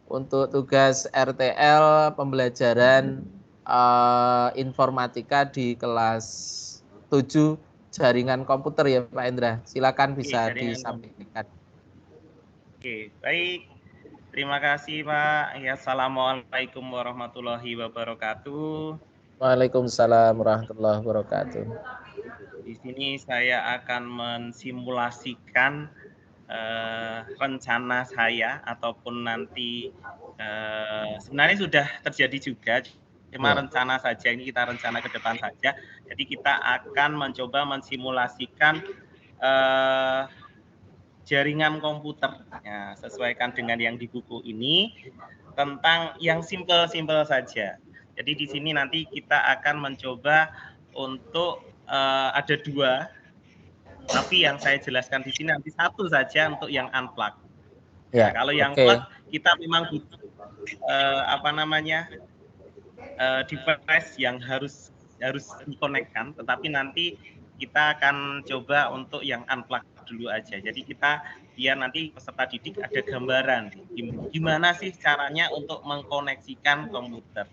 untuk tugas RTL pembelajaran informatika di kelas 7 jaringan komputer ya Pak Indra. Silakan Oke, bisa jaringan komputer. disampaikan. Oke, baik. Terima kasih Pak. Ya, Assalamualaikum warahmatullahi wabarakatuh. Waalaikumsalam warahmatullahi wabarakatuh. Di sini saya akan mensimulasikan rencana saya ataupun nanti sebenarnya sudah terjadi juga, cuma Ya. rencana saja, ini kita rencana ke depan saja. Jadi kita akan mencoba mensimulasikan jaringan komputer, ya, sesuaikan dengan yang di buku ini, tentang yang simpel-simpel saja. Jadi di sini nanti kita akan mencoba untuk ada dua, tapi yang saya jelaskan di sini nanti satu saja untuk yang unplug. Nah, Ya, kalau yang oke. plug kita memang butuh device yang harus dikonekkan, tetapi nanti kita akan coba untuk yang unplug dulu aja. Jadi kita biar nanti peserta didik ada gambaran gimana sih caranya untuk mengkoneksikan komputer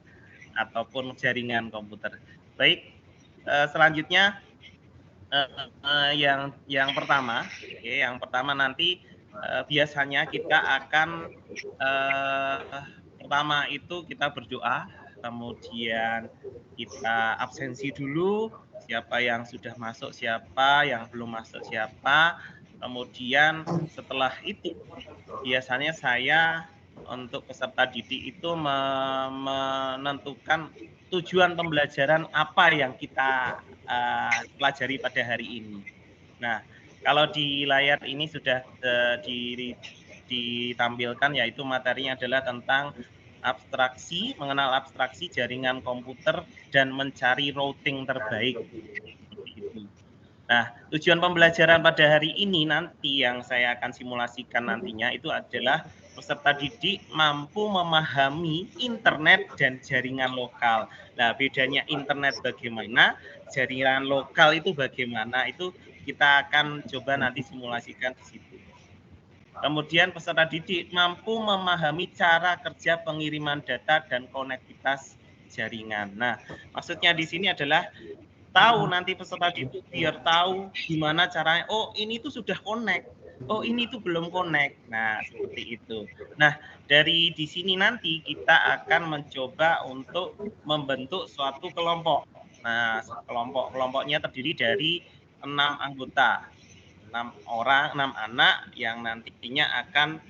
ataupun jaringan komputer. Baik, selanjutnya yang pertama, yang pertama nanti biasanya kita akan pertama itu kita berdoa, kemudian kita absensi dulu, siapa yang sudah masuk siapa, yang belum masuk siapa, kemudian setelah itu biasanya saya untuk peserta didik itu menentukan tujuan pembelajaran apa yang kita pelajari pada hari ini. Nah, kalau di layar ini sudah ditampilkan, yaitu materinya adalah tentang abstraksi, mengenal abstraksi jaringan komputer dan mencari routing terbaik. Seperti itu. Nah, tujuan pembelajaran pada hari ini nanti yang saya akan simulasikan nantinya itu adalah peserta didik mampu memahami internet dan jaringan lokal. Nah, bedanya internet bagaimana, jaringan lokal itu bagaimana, itu kita akan coba nanti simulasikan di situ. Kemudian peserta didik mampu memahami cara kerja pengiriman data dan konektivitas jaringan. Nah, maksudnya di sini adalah tahu nanti peserta didik biar tahu gimana caranya. Oh, ini tuh sudah connect. Oh, ini tuh belum connect. Nah, seperti itu. Nah, dari di sini nanti kita akan mencoba untuk membentuk suatu kelompok. Nah, kelompoknya terdiri dari 6 anggota. 6 orang, 6 anak yang nantinya akan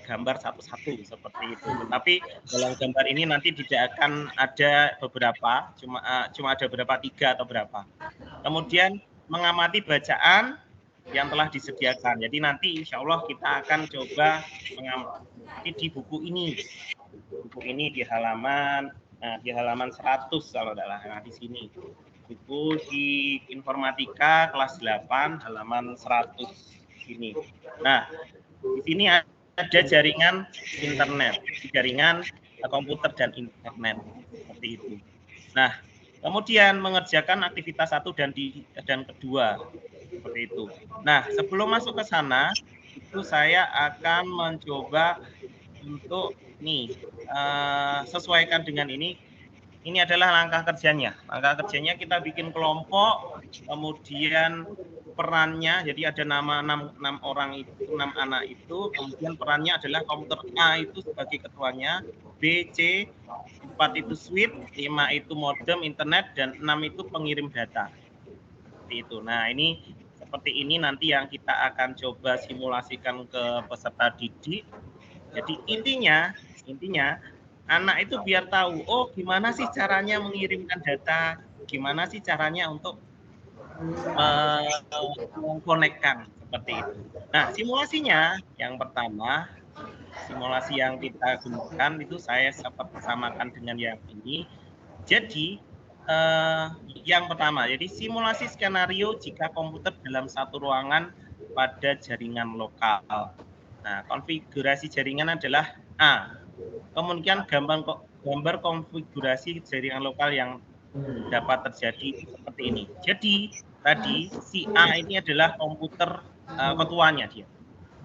gambar satu-satu seperti itu. Tetapi dalam gambar ini nanti tidak akan ada beberapa, cuma ada berapa, 3 atau berapa. Kemudian mengamati bacaan yang telah disediakan. Jadi nanti insya Allah kita akan coba mengamati di buku ini. Buku ini di halaman 100 kalau tidak salah, di sini. Buku di informatika kelas 8 halaman 100 ini. Nah, di sini ada jaringan internet, jaringan komputer dan internet seperti itu. Nah, kemudian mengerjakan aktivitas 1 dan kedua seperti itu. Nah, sebelum masuk ke sana, itu saya akan mencoba untuk sesuaikan dengan ini. Ini adalah langkah kerjanya. Langkah kerjanya kita bikin kelompok, kemudian perannya, jadi ada nama 6 orang itu, 6 anak itu, kemudian perannya adalah komputer A itu sebagai ketuanya, B, C, 4 itu switch, 5 itu modem internet, dan 6 itu pengirim data. Seperti itu. Nah, ini seperti ini nanti yang kita akan coba simulasikan ke peserta didik. Jadi intinya anak itu biar tahu, oh gimana sih caranya mengirimkan data, gimana sih caranya untuk mengkonekkan seperti itu. Nah, simulasinya yang pertama, simulasi yang kita gunakan itu saya samakan dengan yang ini. Jadi yang pertama, jadi simulasi skenario jika komputer dalam satu ruangan pada jaringan lokal. Nah, konfigurasi jaringan adalah A. Kemudian gambar konfigurasi jaringan lokal yang dapat terjadi seperti ini. Jadi tadi si A ini adalah komputer ketuanya dia.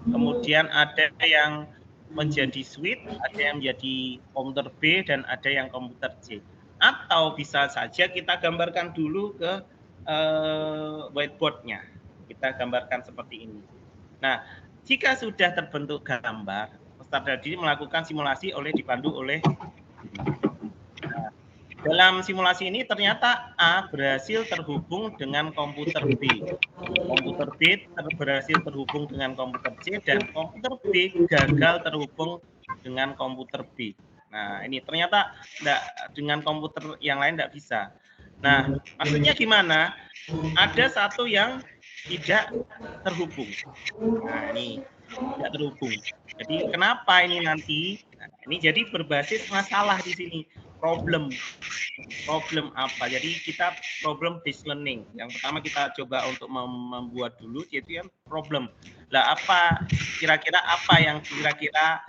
Kemudian ada yang menjadi switch, ada yang menjadi komputer B, dan ada yang komputer C. Atau bisa saja kita gambarkan dulu ke whiteboard-nya. Kita gambarkan seperti ini. Nah, jika sudah terbentuk gambar, peserta didik melakukan simulasi dipandu oleh dalam simulasi ini ternyata A berhasil terhubung dengan komputer B. Komputer B berhasil terhubung dengan komputer C, dan komputer B gagal terhubung dengan komputer B. Nah, ini ternyata dengan komputer yang lain tidak bisa. Nah, maksudnya gimana? Ada satu yang tidak terhubung. Nah, ini tidak terhubung. Jadi kenapa ini nanti? Nah, ini jadi berbasis masalah di sini, problem apa? Jadi kita problem based learning. Yang pertama kita coba untuk membuat dulu, yaitu yang problem. Lah apa kira-kira yang kira-kira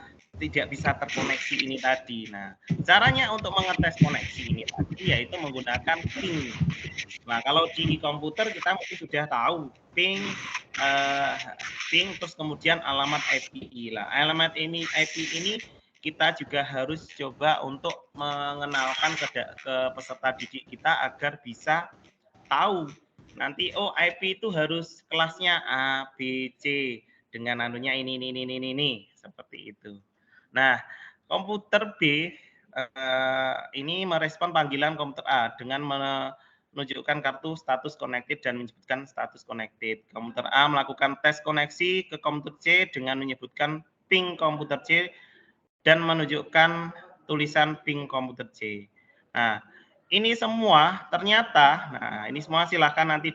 tidak bisa terkoneksi ini tadi. Nah, caranya untuk mengetes koneksi ini tadi yaitu menggunakan ping. Nah, kalau di komputer kita mungkin sudah tahu ping terus kemudian alamat IP lah. Alamat ini IP ini kita juga harus coba untuk mengenalkan ke peserta didik kita agar bisa tahu nanti IP itu harus kelasnya A, B, C dengan anunya ini seperti itu. Nah, komputer B ini merespon panggilan komputer A dengan menunjukkan kartu status connected dan menyebutkan status connected. Komputer A melakukan tes koneksi ke komputer C dengan menyebutkan ping komputer C dan menunjukkan tulisan ping komputer C. Nah, ini semua ternyata, ini semua silahkan nanti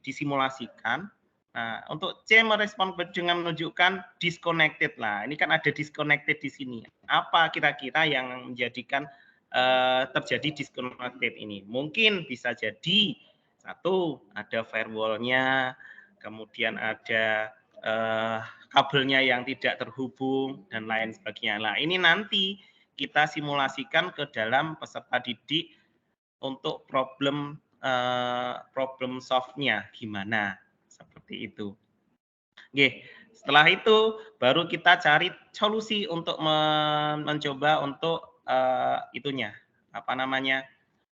disimulasikan. Nah, untuk C merespon dengan menunjukkan disconnected. Nah, ini kan ada disconnected di sini. Apa kira-kira yang menjadikan terjadi disconnected ini? Mungkin bisa jadi satu, ada firewall-nya, kemudian ada kabelnya yang tidak terhubung dan lain sebagainya. Nah, ini nanti kita simulasikan ke dalam peserta didik untuk problem solve-nya gimana, seperti itu. Oke, setelah itu baru kita cari solusi untuk mencoba untuk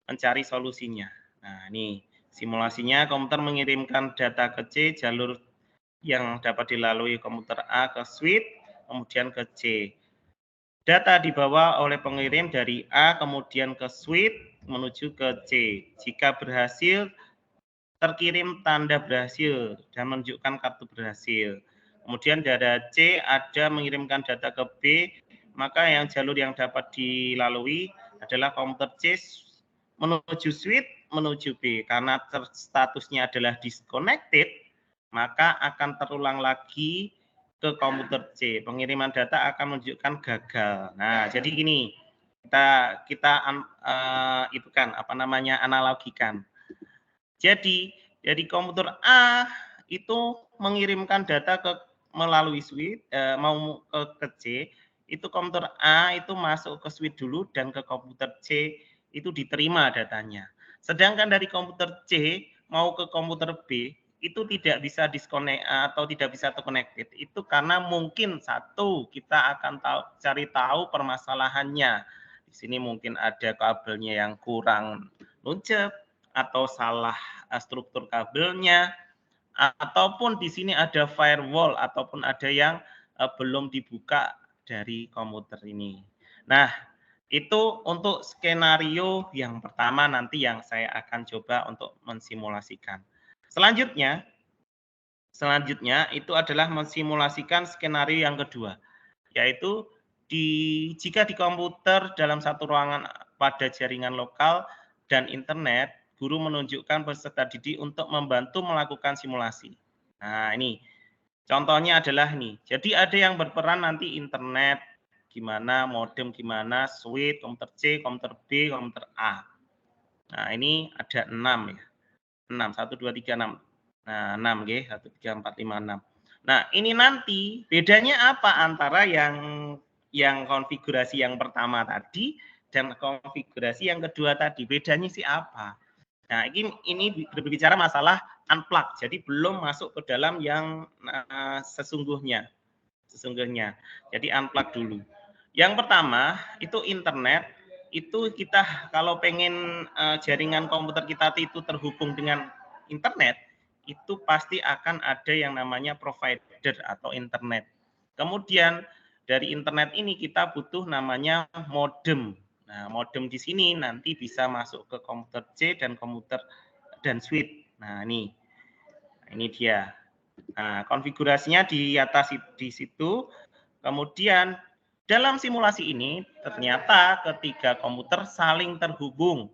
mencari solusinya. Nah, ini simulasinya komputer mengirimkan data ke C, jalur yang dapat dilalui komputer A ke switch, kemudian ke C. Data dibawa oleh pengirim dari A kemudian ke switch menuju ke C. Jika berhasil, terkirim tanda berhasil dan menunjukkan kartu berhasil. Kemudian dari C ada mengirimkan data ke B, maka jalur yang dapat dilalui adalah komputer C menuju switch menuju B. Karena statusnya adalah disconnected, maka akan terulang lagi ke komputer C. Pengiriman data akan menunjukkan gagal. Nah, jadi gini, kita analogikan. Jadi dari komputer A itu mengirimkan data melalui switch mau ke C, itu komputer A itu masuk ke switch dulu dan ke komputer C itu diterima datanya. Sedangkan dari komputer C mau ke komputer B itu tidak bisa disconnect atau tidak bisa terconnected. Itu karena mungkin satu kita akan cari tahu permasalahannya. Di sini mungkin ada kabelnya yang kurang luncep atau salah struktur kabelnya, ataupun di sini ada firewall ataupun ada yang belum dibuka dari komputer ini. Nah, itu untuk skenario yang pertama nanti yang saya akan coba untuk mensimulasikan. Selanjutnya itu adalah mensimulasikan skenario yang kedua, yaitu jika di komputer dalam satu ruangan pada jaringan lokal dan internet, guru menunjukkan peserta didik untuk membantu melakukan simulasi. Nah, ini contohnya adalah ini. Jadi ada yang berperan nanti internet, gimana, modem gimana, switch, komputer C, komputer B, komputer A. Nah, ini ada 6 ya. 6, 1, 2, 3, 6. Nah, 6 ya, 1, 3, 4, 5, 6. Nah, ini nanti bedanya apa antara yang konfigurasi yang pertama tadi dan konfigurasi yang kedua tadi? Bedanya sih apa? Nah, ini berbicara masalah unplug, jadi belum masuk ke dalam yang sesungguhnya. sesungguhnya. Jadi unplug dulu. Yang pertama itu internet, itu kita kalau pengen jaringan komputer kita itu terhubung dengan internet, itu pasti akan ada yang namanya provider atau internet. Kemudian dari internet ini kita butuh namanya modem. Nah, modem di sini nanti bisa masuk ke komputer C dan switch. Nah, ini dia. Nah, konfigurasinya di atas di situ. Kemudian dalam simulasi ini ternyata ketiga komputer saling terhubung.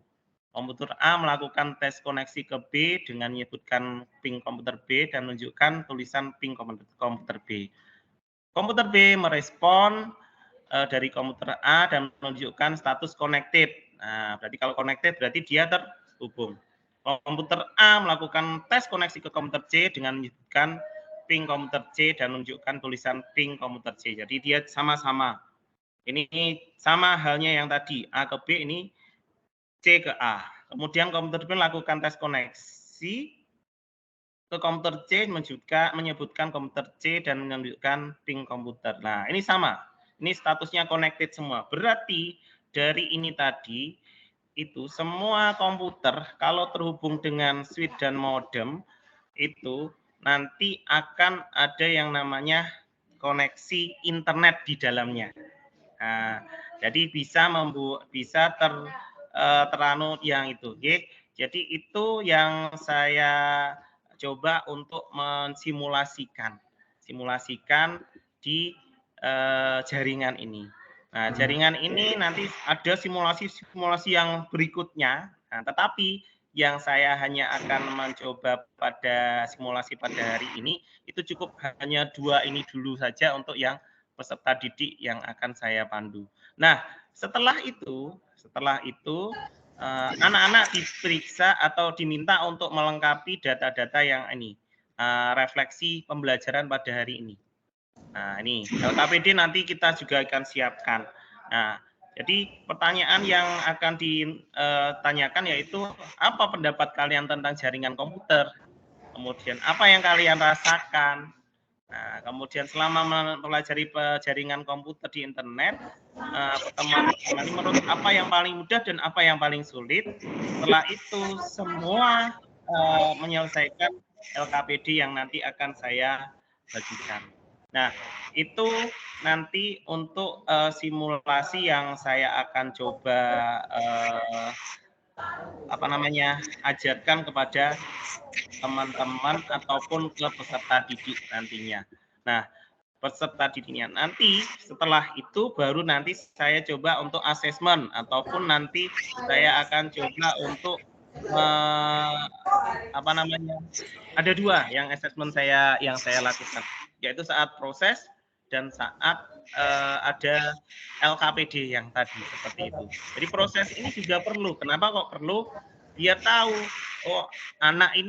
Komputer A melakukan tes koneksi ke B dengan menyebutkan ping komputer B dan menunjukkan tulisan ping komputer B. Komputer B merespon dari komputer A dan menunjukkan status connected. Nah, berarti kalau connected berarti dia terhubung. Komputer A melakukan tes koneksi ke komputer C dengan menyebutkan ping komputer C dan menunjukkan tulisan ping komputer C. Jadi dia sama-sama. Ini sama halnya yang tadi, A ke B, ini C ke A. Kemudian komputer B melakukan tes koneksi ke komputer C, menyebutkan komputer C dan menunjukkan ping komputer. Nah, ini sama. Ini statusnya connected semua. Berarti dari ini tadi, itu semua komputer kalau terhubung dengan switch dan modem, itu nanti akan ada yang namanya koneksi internet di dalamnya. Nah, jadi bisa teranut yang itu. Oke. Jadi itu yang saya coba untuk mensimulasikan di jaringan ini. Nah, jaringan ini nanti ada simulasi yang berikutnya. Nah, tetapi yang saya hanya akan mencoba pada simulasi pada hari ini itu cukup hanya 2 ini dulu saja untuk yang peserta didik yang akan saya pandu. Nah, setelah itu anak-anak diperiksa atau diminta untuk melengkapi data-data yang ini, refleksi pembelajaran pada hari ini. Nah, ini LKPD nanti kita juga akan siapkan. Nah, jadi pertanyaan yang akan ditanyakan yaitu apa pendapat kalian tentang jaringan komputer? Kemudian apa yang kalian rasakan? Nah, kemudian selama mempelajari jaringan komputer di internet, pertemuan-pertemuan ini menurut apa yang paling mudah dan apa yang paling sulit? Setelah itu semua menyelesaikan LKPD yang nanti akan saya bagikan. Nah, itu nanti untuk simulasi yang saya akan coba ajarkan kepada teman-teman ataupun ke peserta didik nantinya. Nah, peserta didiknya nanti setelah itu baru nanti saya coba untuk asesmen ataupun nanti saya akan coba untuk ada 2 yang asesmen yang saya lakukan, yaitu saat proses dan saat ada LKPD yang tadi seperti itu. Jadi proses ini juga perlu. Kenapa kok perlu? Dia tahu, oh anak ini